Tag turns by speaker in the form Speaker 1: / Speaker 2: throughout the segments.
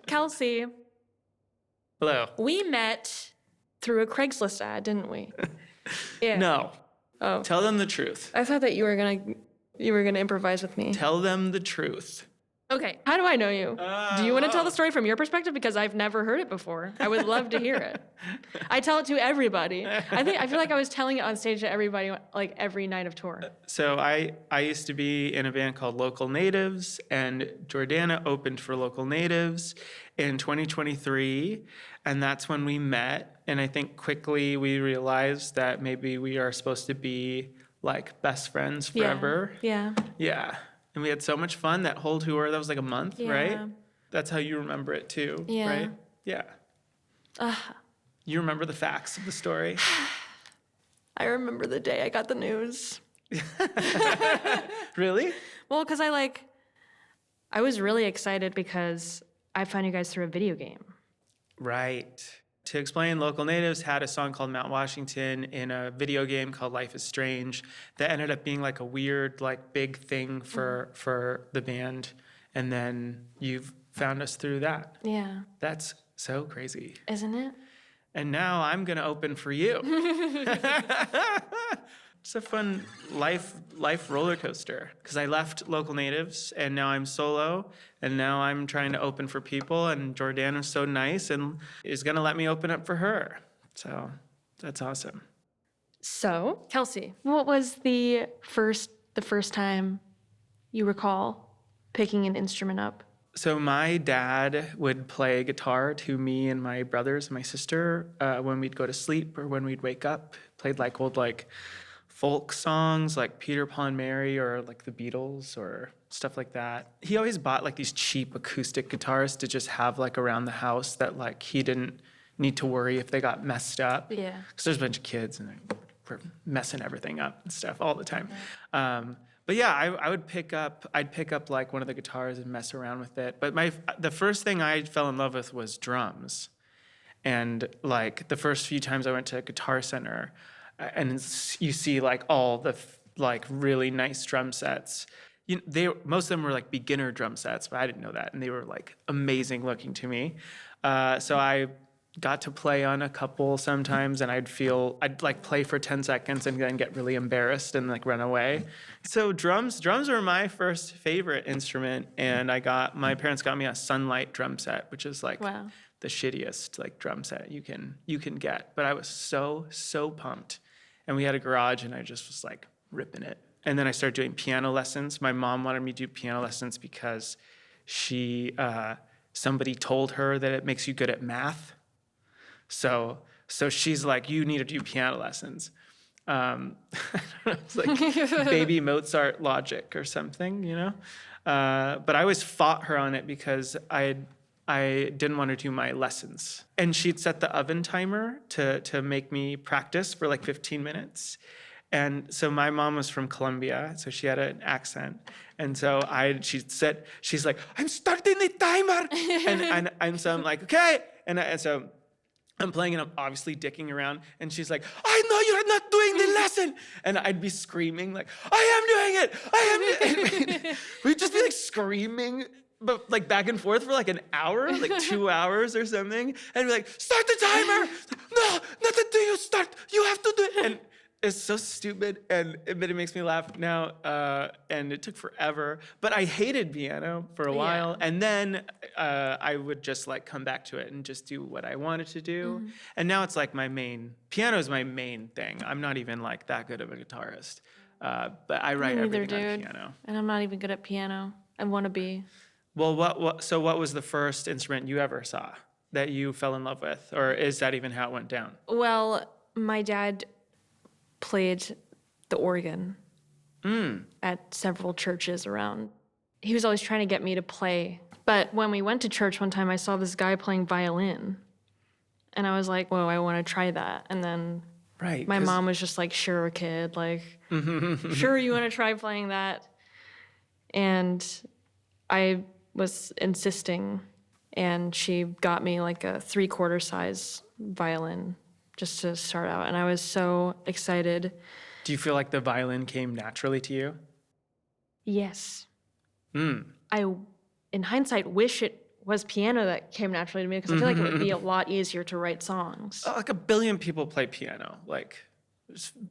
Speaker 1: Kelcey.
Speaker 2: Hello.
Speaker 1: We met through a Craigslist ad, didn't we? Yeah.
Speaker 2: No.
Speaker 1: Oh.
Speaker 2: Tell them the truth.
Speaker 1: I thought that you were gonna improvise with me.
Speaker 2: Tell them the truth.
Speaker 1: Okay. How do I know you? Do you want to tell the story from your perspective? Because I've never heard it before. I would love to hear it. I tell it to everybody. I feel like I was telling it on stage to everybody like every night of tour.
Speaker 2: So I used to be in a band called Local Natives, and Jordana opened for Local Natives in 2023, and that's when we met. And I think quickly we realized that maybe we are supposed to be like best friends forever.
Speaker 1: Yeah.
Speaker 2: Yeah. And we had so much fun that whole tour. That was like a month,
Speaker 1: Yeah.
Speaker 2: right? That's how you remember it too,
Speaker 1: Yeah.
Speaker 2: right? Yeah. You remember the facts of the story?
Speaker 1: I remember the day I got the news.
Speaker 2: Really?
Speaker 1: Well, because I was really excited because I found you guys through a video game.
Speaker 2: Right. To explain, Local Natives had a song called Mount Washington in a video game called Life is Strange that ended up being like a weird, like big thing for the band. And then you've found us through that.
Speaker 1: Yeah.
Speaker 2: That's so crazy.
Speaker 1: Isn't it?
Speaker 2: And now I'm going to open for you. It's a fun life roller coaster because I left Local Natives and now I'm solo and now I'm trying to open for people, and Jordana's so nice and is going to let me open up for her. So that's awesome.
Speaker 1: So, Kelcey, what was the first time you recall picking an instrument up?
Speaker 2: So my dad would play guitar to me and my brothers and my sister when we'd go to sleep or when we'd wake up. Played like old folk songs like Peter Paul Mary or like the Beatles or stuff like that. He always bought like these cheap acoustic guitars to just have like around the house that like he didn't need to worry if they got messed up.
Speaker 1: Yeah.
Speaker 2: Because there's a bunch of kids and we're messing everything up and stuff all the time. But yeah, I'd pick up like one of the guitars and mess around with it. But the first thing I fell in love with was drums. And like the first few times I went to Guitar Center, and you see like all the like really nice drum sets. Most of them were like beginner drum sets, but I didn't know that, and they were like amazing looking to me. So I got to play on a couple sometimes, and I'd like play for 10 seconds and then get really embarrassed and like run away. So drums were my first favorite instrument, and my parents got me a Sunlight drum set, which is like the shittiest like drum set you can get. But I was so pumped. And we had a garage, and I just was like ripping it. And then I started doing piano lessons. My mom wanted me to do piano lessons because somebody told her that it makes you good at math. So she's like, you need to do piano lessons. It's like baby Mozart logic or something, you know? But I always fought her on it because I didn't want to do my lessons. And she'd set the oven timer to make me practice for like 15 minutes. And so my mom was from Colombia, so she had an accent. And so she's like, I'm starting the timer. and so I'm like, okay. And so I'm playing and I'm obviously dicking around. And she's like, I know you're not doing the lesson. And I'd be screaming like, I am doing it. We'd just be like screaming, but like back and forth for like an hour, like 2 hours or something. And be like, start the timer. No, not until you start. You have to do it. And it's so stupid, but it makes me laugh now. And it took forever. But I hated piano for a while. And then I would just like come back to it and just do what I wanted to do. And now it's like piano is my main thing. I'm not even like that good of a guitarist. But I write everything on piano.
Speaker 1: And I'm not even good at piano. I want to be.
Speaker 2: Well, what was the first instrument you ever saw that you fell in love with? Or is that even how it went down?
Speaker 1: Well, my dad played the organ at several churches around. He was always trying to get me to play. But when we went to church one time, I saw this guy playing violin. And I was like, whoa, I want to try that. And then my mom was just like, sure, kid. Like, sure, you want to try playing that? And I was insisting, and she got me like a 3/4 size violin just to start out, and I was so excited.
Speaker 2: Do you feel like the violin came naturally to you?
Speaker 1: Yes.
Speaker 2: Mm.
Speaker 1: I in hindsight, wish it was piano that came naturally to me because I feel like it would be a lot easier to write songs.
Speaker 2: Like a billion people play piano. Like,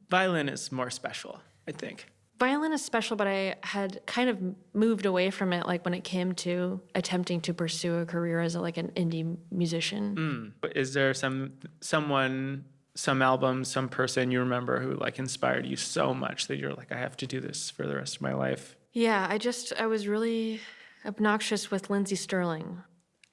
Speaker 2: violin is more special, I think.
Speaker 1: Violin is special, but I had kind of moved away from it, like when it came to attempting to pursue a career as like an indie musician.
Speaker 2: Is there someone, some album, some person you remember who like inspired you so much that you're like, I have to do this for the rest of my life?
Speaker 1: Yeah, I was really obnoxious with Lindsay Sterling.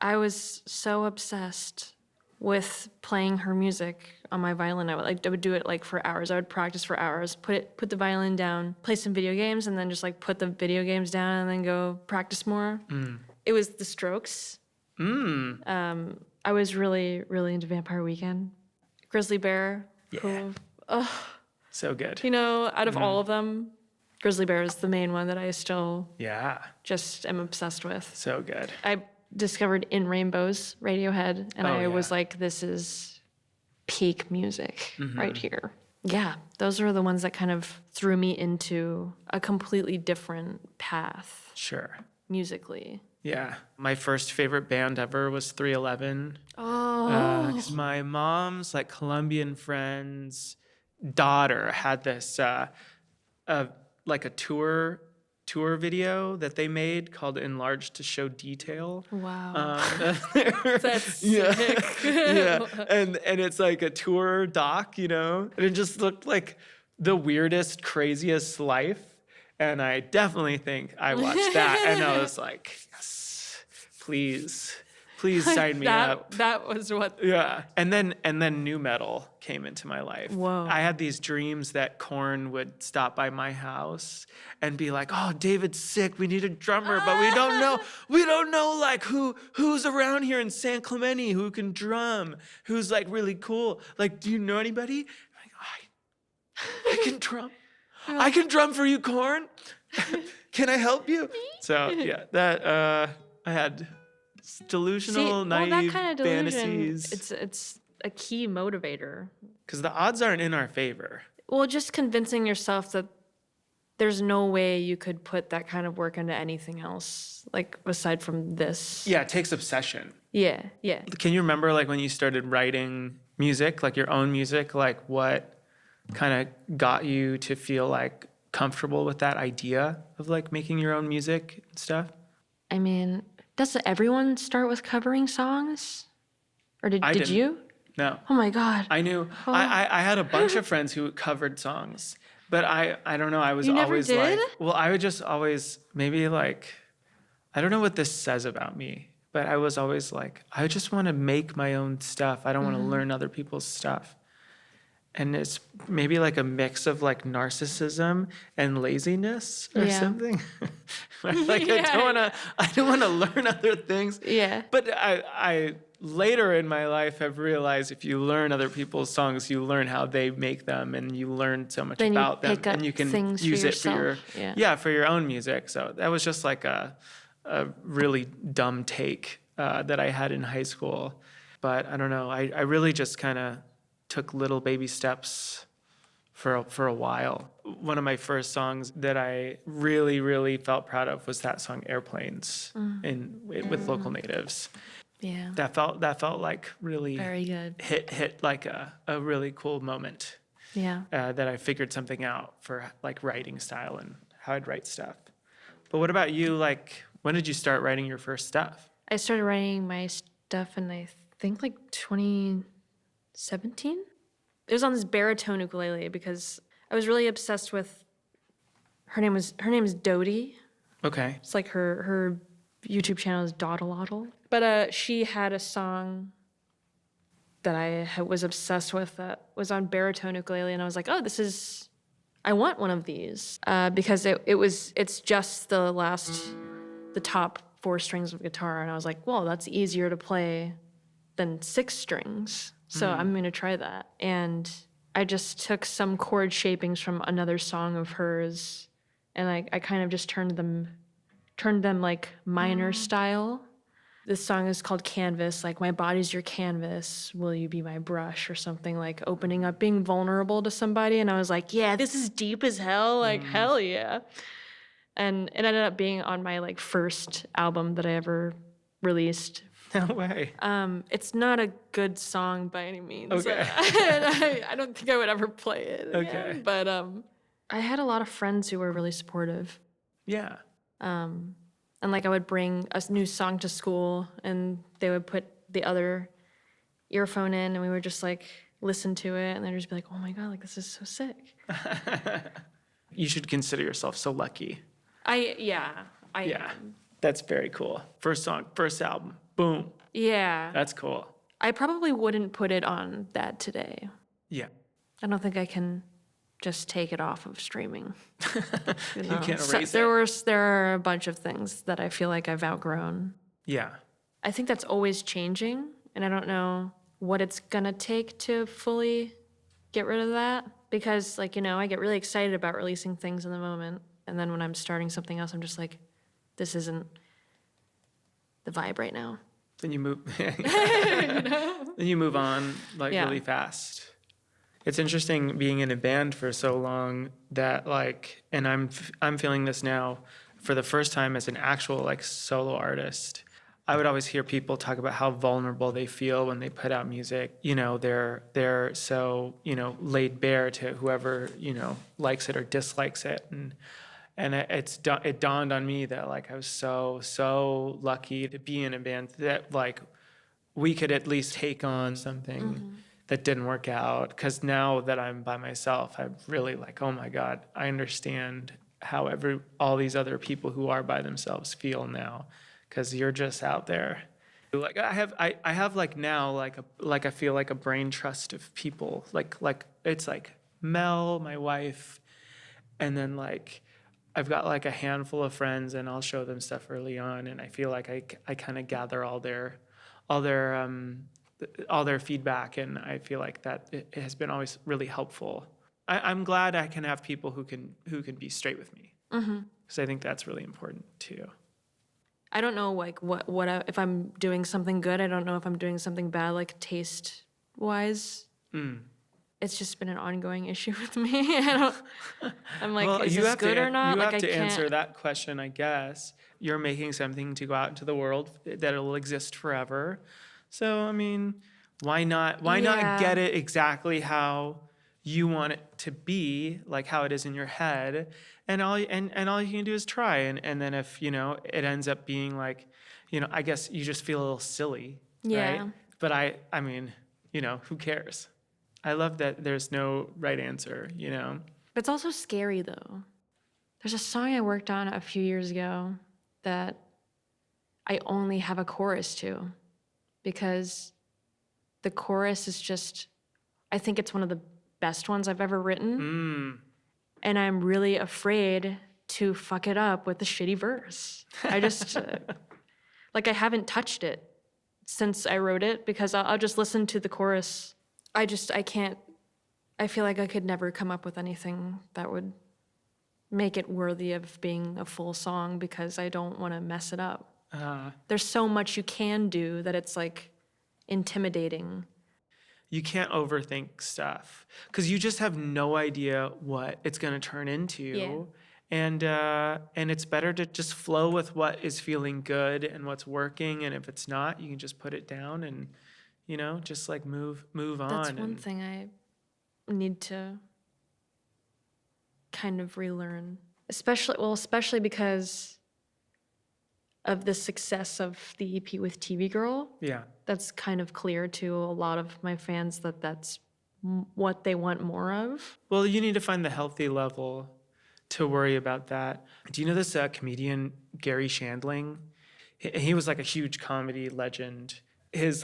Speaker 1: I was so obsessed with playing her music on my violin. I would do it like for hours. I would practice for hours, put the violin down, play some video games, and then just like put the video games down and then go practice more. It was The Strokes. I was really, really into Vampire Weekend. Grizzly Bear.
Speaker 2: Yeah. So good.
Speaker 1: You know, out of all of them, Grizzly Bear is the main one that I still just am obsessed with.
Speaker 2: So good.
Speaker 1: I discovered In Rainbows, Radiohead, and I was like, this is peak music right here. Yeah, those are the ones that kind of threw me into a completely different path.
Speaker 2: Sure.
Speaker 1: Musically.
Speaker 2: Yeah. My first favorite band ever was 311.
Speaker 1: Oh.
Speaker 2: 'Cause my mom's like Colombian friend's daughter had this like a tour video that they made called Enlarged to Show Detail.
Speaker 1: Wow. That's sick.
Speaker 2: Yeah. And it's like a tour doc, you know? And it just looked like the weirdest, craziest life. And I definitely think I watched that and I was like, yes, please sign me up.
Speaker 1: That was what.
Speaker 2: Yeah. And then nu metal came into my life.
Speaker 1: Whoa.
Speaker 2: I had these dreams that Korn would stop by my house and be like, oh, David's sick. We need a drummer, but we don't know like who's around here in San Clemente who can drum, who's like really cool. Like, do you know anybody? I'm like, I can drum. I can drum for you, Korn. Can I help you? So yeah, that I had delusional, naive
Speaker 1: that kind of delusion,
Speaker 2: fantasies.
Speaker 1: It's a key motivator.
Speaker 2: Because the odds aren't in our favor.
Speaker 1: Well, just convincing yourself that there's no way you could put that kind of work into anything else, like aside from this.
Speaker 2: Yeah, it takes obsession.
Speaker 1: Yeah.
Speaker 2: Can you remember like when you started writing music, like your own music, like what kind of got you to feel like comfortable with that idea of like making your own music and stuff?
Speaker 1: I mean, doesn't everyone start with covering songs? Or did you?
Speaker 2: No.
Speaker 1: Oh my God.
Speaker 2: I knew.
Speaker 1: Oh.
Speaker 2: I had a bunch of friends who covered songs, but I don't know. I was
Speaker 1: You never
Speaker 2: always
Speaker 1: did?
Speaker 2: like, well, I would just always maybe like, I don't know what this says about me, but I was always like, I just want to make my own stuff. I don't want to learn other people's stuff. And it's maybe like a mix of like narcissism and laziness or something. Like I don't want to learn other things.
Speaker 1: Yeah.
Speaker 2: But I later in my life have realized if you learn other people's songs, you learn how they make them and you learn so much
Speaker 1: Then you
Speaker 2: about them
Speaker 1: pick up
Speaker 2: and you can
Speaker 1: things
Speaker 2: use
Speaker 1: for
Speaker 2: it for
Speaker 1: yourself.
Speaker 2: for your own music. So that was just like a really dumb take that I had in high school. But I don't know. I really just kind of took little baby steps for a while. One of my first songs that I really, really felt proud of was that song Airplanes with Local Natives.
Speaker 1: Yeah.
Speaker 2: That felt like really
Speaker 1: Very good.
Speaker 2: hit like a really cool moment.
Speaker 1: Yeah.
Speaker 2: That I figured something out for like writing style and how I'd write stuff. But what about you? Like, when did you start writing your first stuff?
Speaker 1: I started writing my stuff in I think like 2017. It was on this baritone ukulele because I was really obsessed with her name is Dodie.
Speaker 2: Okay.
Speaker 1: It's like her YouTube channel is Dawdle. But she had a song that I was obsessed with that was on baritone ukulele, and I was like, oh, I want one of these because it's just the top 4 strings of guitar, and I was like, well, that's easier to play than 6 strings. So I'm going to try that. And I just took some chord shapings from another song of hers, and I kind of just turned them like minor style. This song is called Canvas, like my body's your canvas, will you be my brush, or something, like opening up, being vulnerable to somebody. And I was like, yeah, this is deep as hell, like hell yeah. And it ended up being on my like first album that I ever released.
Speaker 2: No way.
Speaker 1: It's not a good song by any means.
Speaker 2: Okay.
Speaker 1: I don't think I would ever play it again.
Speaker 2: Okay.
Speaker 1: But I had a lot of friends who were really supportive.
Speaker 2: Yeah.
Speaker 1: And like I would bring a new song to school and they would put the other earphone in and we would just like listen to it and they'd just be like, oh my God, like this is so sick.
Speaker 2: You should consider yourself so lucky.
Speaker 1: I am.
Speaker 2: That's very cool. First song, first album, boom.
Speaker 1: Yeah.
Speaker 2: That's cool.
Speaker 1: I probably wouldn't put it on that today.
Speaker 2: Yeah.
Speaker 1: I don't think I can just take it off of streaming.
Speaker 2: You can't erase it.
Speaker 1: There are a bunch of things that I feel like I've outgrown.
Speaker 2: Yeah.
Speaker 1: I think that's always changing, and I don't know what it's gonna take to fully get rid of that. Because, like, you know, I get really excited about releasing things in the moment, and then when I'm starting something else, I'm just like, this isn't the vibe right now.
Speaker 2: Then you move. Then you move on like really fast. It's interesting being in a band for so long that like, and I'm feeling this now for the first time as an actual like solo artist. I would always hear people talk about how vulnerable they feel when they put out music. You know, they're so, you know, laid bare to whoever, you know, likes it or dislikes it. And it dawned on me that like I was so lucky to be in a band that like we could at least take on something that didn't work out. Because now that I'm by myself, I'm really like, oh my God, I understand how all these other people who are by themselves feel now. Because you're just out there. Like I have like now like I feel like a brain trust of people. Like it's like Mel, my wife, and then like I've got like a handful of friends and I'll show them stuff early on and I feel like I kind of gather all their feedback and I feel like that it has been always really helpful. I'm glad I can have people who can be straight with me. Because I think that's really important too.
Speaker 1: I don't know, like, if I'm doing something good, I don't know if I'm doing something bad, like, taste-wise. It's just been an ongoing issue with me. I'm like, well, is this good or not?
Speaker 2: You
Speaker 1: like,
Speaker 2: have to answer that question, I guess. You're making something to go out into the world that will exist forever. So, I mean, why not get it exactly how you want it to be, like how it is in your head, and all you can do is try, and then if you know it ends up being like, you know, I guess you just feel a little silly, right? But I mean, you know, who cares? I love that there's no right answer, you know.
Speaker 1: But it's also scary though. There's a song I worked on a few years ago that I only have a chorus to, because the chorus is just, I think it's one of the best ones I've ever written. And I'm really afraid to fuck it up with a shitty verse. I just, like I haven't touched it since I wrote it because I'll just listen to the chorus. I can't, I feel like I could never come up with anything that would make it worthy of being a full song because I don't want to mess it up. There's so much you can do that it's like intimidating.
Speaker 2: You can't overthink stuff because you just have no idea what it's going to turn into. And it's better to just flow with what is feeling good and what's working. And if it's not, you can just put it down and, you know, just like move on.
Speaker 1: That's one thing I need to kind of relearn, especially because of the success of the EP with TV Girl.
Speaker 2: Yeah.
Speaker 1: That's kind of clear to a lot of my fans that that's what they want more of.
Speaker 2: Well, you need to find the healthy level to worry about that. Do you know this comedian, Gary Shandling? He was like a huge comedy legend. His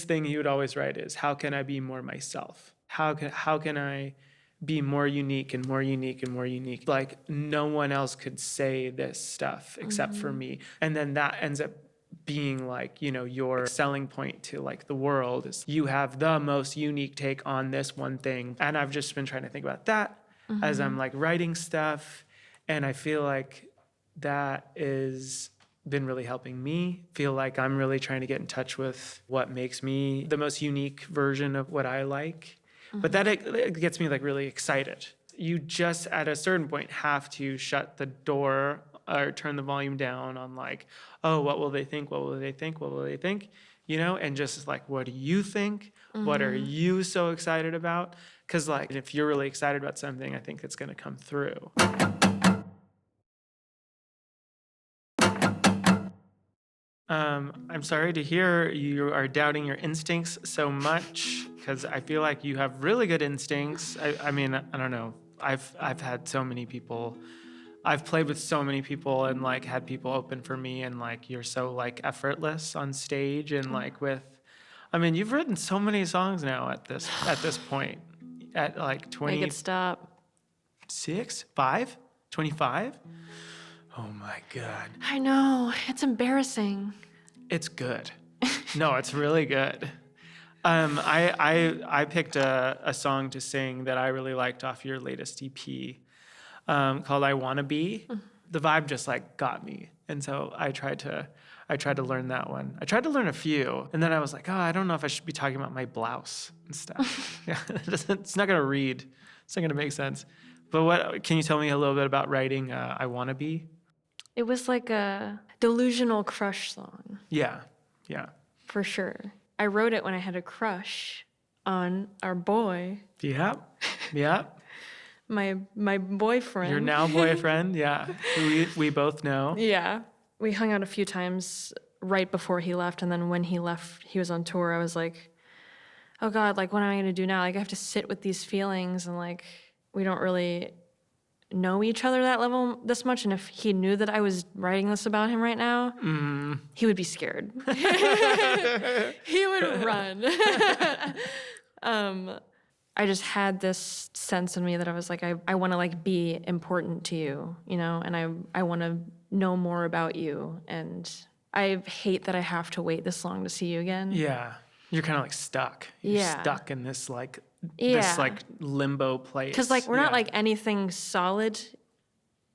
Speaker 2: thing he would always write is, how can I be more myself? How can I be more unique and more unique and more unique? Like no one else could say this stuff except for me. And then that ends up being like, you know, your selling point to like the world is you have the most unique take on this one thing. And I've just been trying to think about that as I'm like writing stuff. And I feel like that is been really helping me feel like I'm really trying to get in touch with what makes me the most unique version of what I like. But that it gets me like really excited. you just at a certain point have to shut the door or turn the volume down on like, oh, what will they think? What will they think? What will they think? You know, and just like, what do you think? What are you so excited about? Because like, if you're really excited about something, I think it's going to come through. I'm sorry to hear you are doubting your instincts so much, because I feel like you have really good instincts. I mean, I don't know. I've had so many people. I've played with so many people and like had people open for me, and like you're so like effortless on stage and like with. I mean, you've written so many songs now at this point. At like 20.
Speaker 1: Make it stop.
Speaker 2: 5? 25? Oh my God.
Speaker 1: I know. It's embarrassing.
Speaker 2: It's good. No, it's really good. I picked a song to sing that I really liked off your latest EP called I Wanna Be. The vibe just like got me. And so I tried to learn that one. I tried to learn a few, and then I was like, oh, I don't know if I should be talking about my blouse and stuff. Yeah, it's not gonna read. It's not gonna make sense. But what can you tell me a little bit about writing I Wanna Be?
Speaker 1: It was like a delusional crush song,
Speaker 2: Yeah.
Speaker 1: for sure. I wrote it when I had a crush on our boy,
Speaker 2: Yeah.
Speaker 1: my boyfriend.
Speaker 2: Your now boyfriend, yeah. Who we both know.
Speaker 1: Yeah. We hung out a few times right before he left, and then when he left, he was on tour. I was like, oh God, like, what am I gonna do now? Like, I have to sit with these feelings, and like, we don't really know each other this much. And if he knew that I was writing this about him right now, he would be scared. He would run. I just had this sense in me that I was like, I want to like be important to you, you know, and I want to know more about you. And I hate that I have to wait this long to see you again.
Speaker 2: Yeah. You're kind of like stuck. You're stuck in this like this like limbo place.
Speaker 1: Because like we're not like anything solid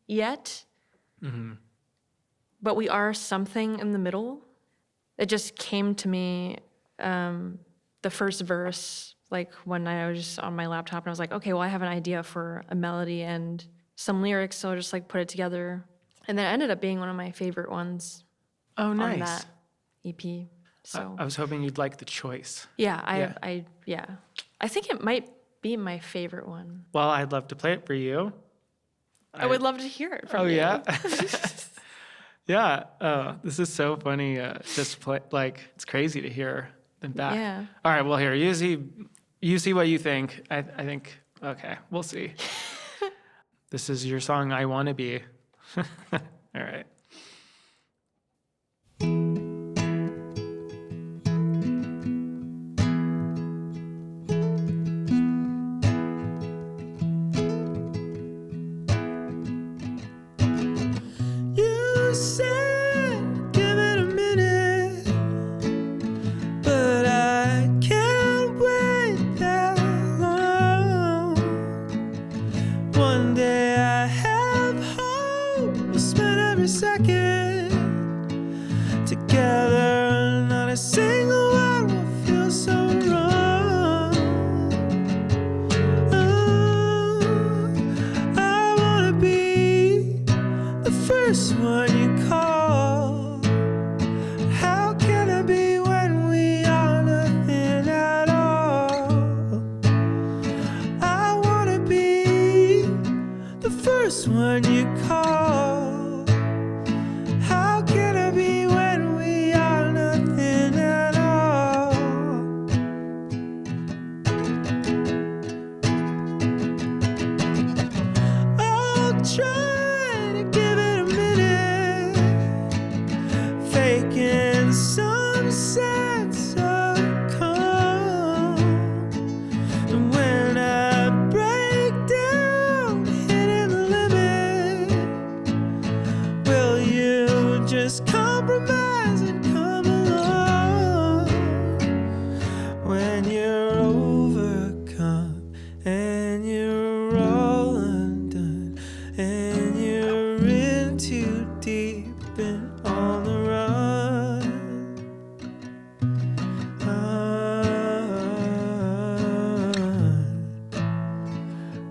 Speaker 1: yet, but we are something in the middle. It just came to me, the first verse, like when I was just on my laptop, and I was like, okay, well, I have an idea for a melody and some lyrics, so I'll just like put it together. And then it ended up being one of my favorite ones.
Speaker 2: Oh, nice.
Speaker 1: On that EP. So
Speaker 2: I was hoping you'd like the choice.
Speaker 1: Yeah, I think it might be my favorite one.
Speaker 2: Well, I'd love to play it for you.
Speaker 1: I would love to hear it from you.
Speaker 2: Oh, yeah? Yeah. Oh, this is so funny. Just play, like, it's crazy to hear them back.
Speaker 1: Yeah.
Speaker 2: All right, well, here, you see what you think. I think, okay, we'll see. This is your song, I Wanna Be. All right.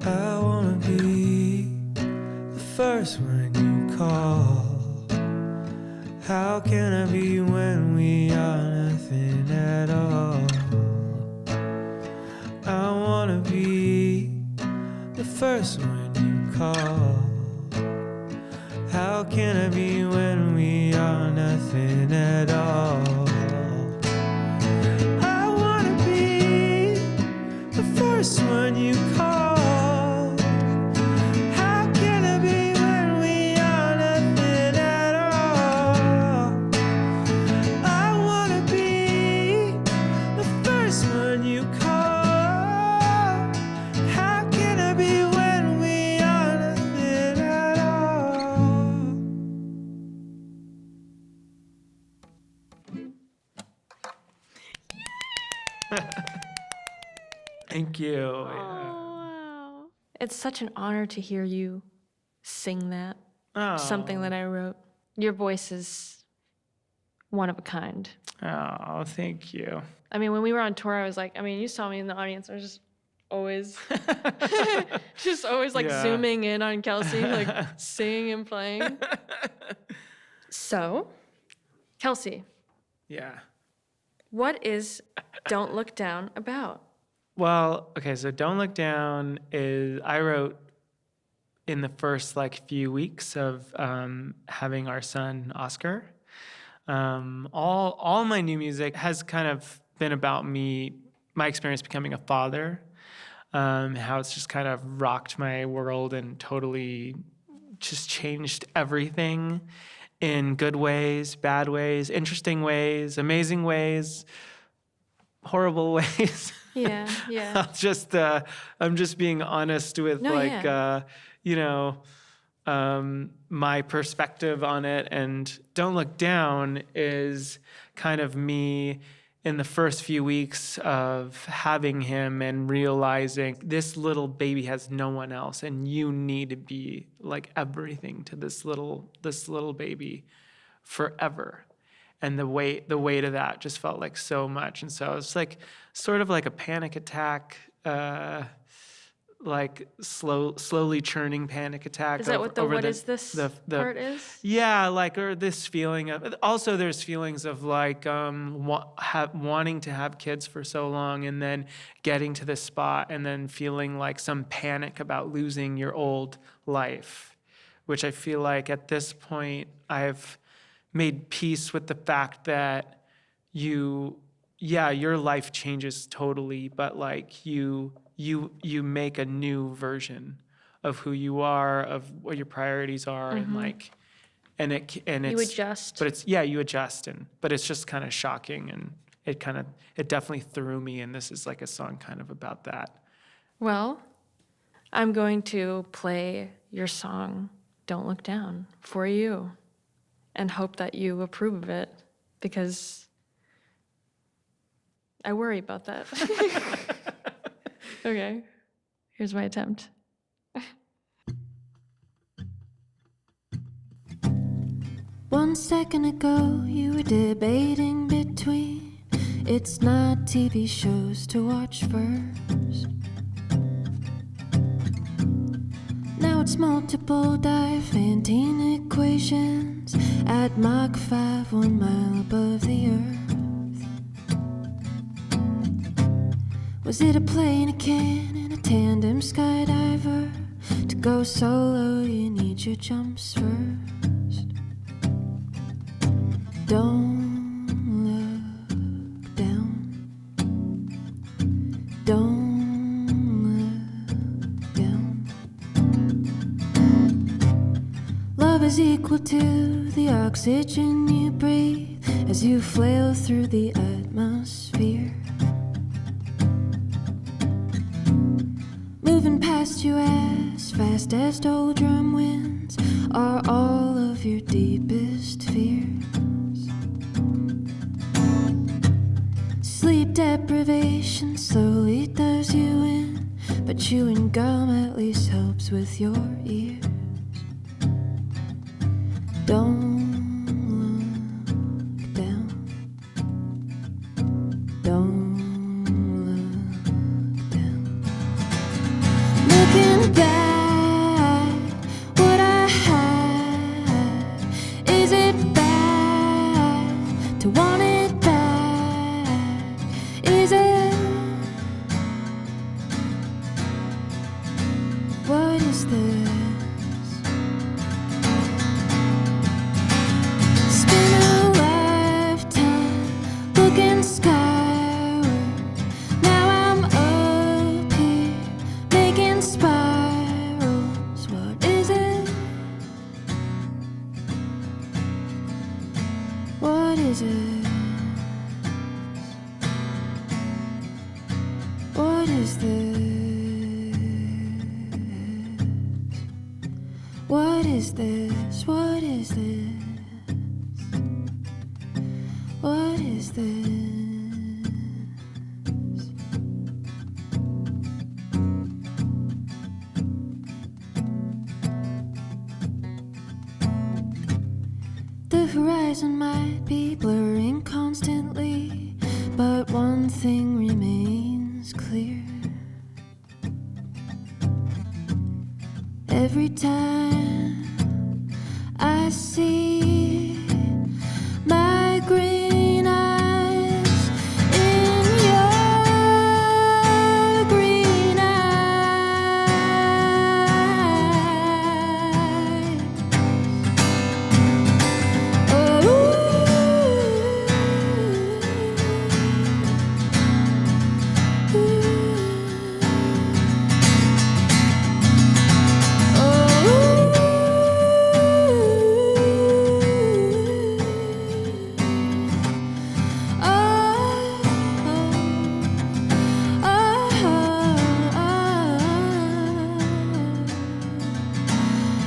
Speaker 2: I wanna
Speaker 3: How can I be when we are nothing at all? I wanna be the first one you call. How can I be when we are nothing at all? I wanna be the first one you call. How can I be when we are nothing at all? I wanna be the first one you call. How can I be when we are nothing at all? Thank you.
Speaker 1: Oh, wow. It's such an honor to hear you sing that.
Speaker 2: Oh.
Speaker 1: Something that I wrote. Your voice is one of a kind.
Speaker 2: Oh, thank you.
Speaker 1: I mean, when we were on tour, I was like, I mean, you saw me in the audience. I was just always, like
Speaker 2: Yeah.
Speaker 1: zooming in on Kelcey, like singing and playing. So, Kelcey,
Speaker 2: Yeah.
Speaker 1: what is Don't Look Down about?
Speaker 2: Well, okay, so Don't Look Down is, I wrote in the first like few weeks of having our son, Oscar. All my new music has kind of been about me, my experience becoming a father, how it's just kind of rocked my world and totally just changed everything in good ways, bad ways, interesting ways, amazing ways, horrible ways.
Speaker 1: Yeah, yeah.
Speaker 2: I'm just being honest with my perspective on it. And Don't Look Down is kind of me in the first few weeks of having him and realizing this little baby has no one else, and you need to be like everything to this little baby forever. And the weight of that just felt like so much. And so it's like sort of like a panic attack, like slowly churning panic attack.
Speaker 1: Is that what the what is this part is?
Speaker 2: Yeah, like, or this feeling of, also there's feelings of like wanting to have kids for so long and then getting to this spot and then feeling like some panic about losing your old life, which I feel like at this point I've made peace with the fact that your life changes totally, but like you make a new version of who you are, of what your priorities are, and like, and it's
Speaker 1: You adjust.
Speaker 2: but you adjust, but it's just kind of shocking, and it definitely threw me, and this is like a song kind of about that.
Speaker 1: Well, I'm going to play your song, Don't Look Down, for you, and hope that you approve of it, because I worry about that. Okay, here's my attempt. One second ago, you were debating between it's not TV shows to watch first. Now it's multiple Diophantine equations at Mach 5, 1 mile above the Earth. Was it a plane, a cannon, a tandem skydiver? To go solo, you need your jumps first. Don't look down. Don't look down. Love is equal to the oxygen you breathe as you flail through the atmosphere. Moving past you as fast as doldrum winds are all of your deepest fears. Sleep deprivation slowly does you in, but chewing gum at least helps with your ears. Don't look down. Don't look down. Looking back, what I had, is it bad? What is it? What is this? What is this? What is this? What is this? The horizon might be blurring constantly, but one thing remains clear. Every time I see my green eyes in your green eyes.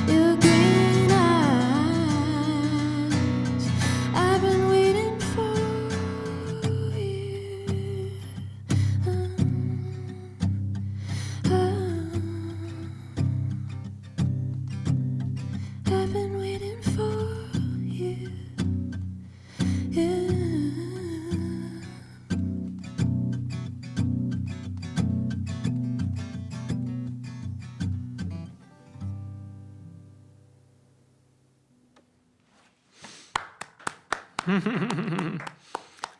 Speaker 1: Your green eyes, I've been waiting for you. I've been waiting for you. Yeah.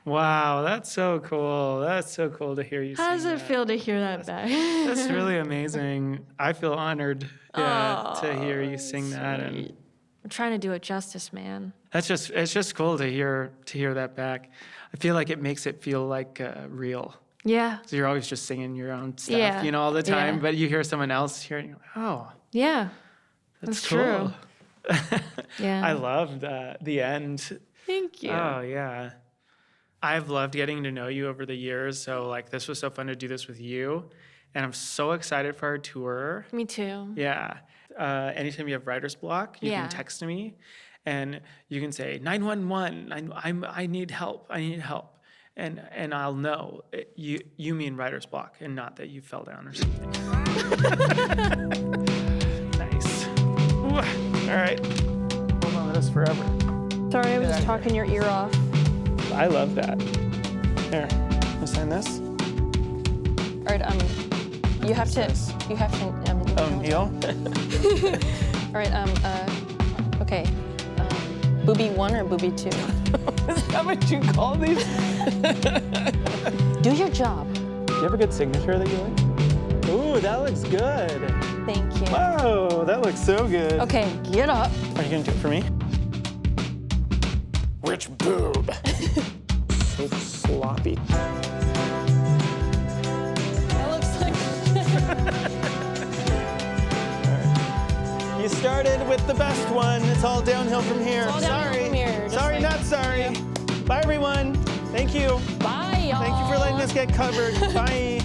Speaker 2: Wow, that's so cool. That's so cool to hear you
Speaker 1: How does
Speaker 2: sing
Speaker 1: it
Speaker 2: that.
Speaker 1: feel to hear that back?
Speaker 2: That's really amazing. I feel honored to hear you sing that, and
Speaker 1: I'm trying to do it justice, man.
Speaker 2: it's just cool to hear that back. I feel like it makes it feel like real.
Speaker 1: Yeah.
Speaker 2: So you're always just singing your own stuff,
Speaker 1: Yeah.
Speaker 2: all the time,
Speaker 1: Yeah.
Speaker 2: but you hear someone else hearing, you're like, oh,
Speaker 1: Yeah.
Speaker 2: that's
Speaker 1: true.
Speaker 2: cool.
Speaker 1: Yeah.
Speaker 2: I loved the end.
Speaker 1: Thank you.
Speaker 2: Oh, yeah. I've loved getting to know you over the years. So, this was so fun to do this with you. And I'm so excited for our tour.
Speaker 1: Me too.
Speaker 2: Yeah. Anytime you have writer's block, you
Speaker 1: Yeah.
Speaker 2: can text me and you can say, 911, I need help. I need help. And I'll know you mean writer's block and not that you fell down or something. Nice. Ooh, all right. Hold on with us forever.
Speaker 1: Sorry, I was just talking your ear off.
Speaker 2: I love that. Here, you sign this?
Speaker 1: All right, you have to,
Speaker 2: Oh, Neil?
Speaker 1: all right, okay, booby 1 or booby 2?
Speaker 2: Is that what you call these?
Speaker 1: Do your job.
Speaker 2: Do you have a good signature that you like? Ooh, that looks good.
Speaker 1: Thank you.
Speaker 2: Whoa, that looks so good.
Speaker 1: Okay, get up.
Speaker 2: Are you gonna do it for me? Rich boob. So sloppy.
Speaker 1: That looks like...
Speaker 2: You started with the best one. It's all downhill from here.
Speaker 1: It's all downhill from here, just
Speaker 2: Sorry,
Speaker 1: like-
Speaker 2: not sorry. Bye, everyone. Thank you.
Speaker 1: Bye, y'all.
Speaker 2: Thank you for letting us get covered. Bye.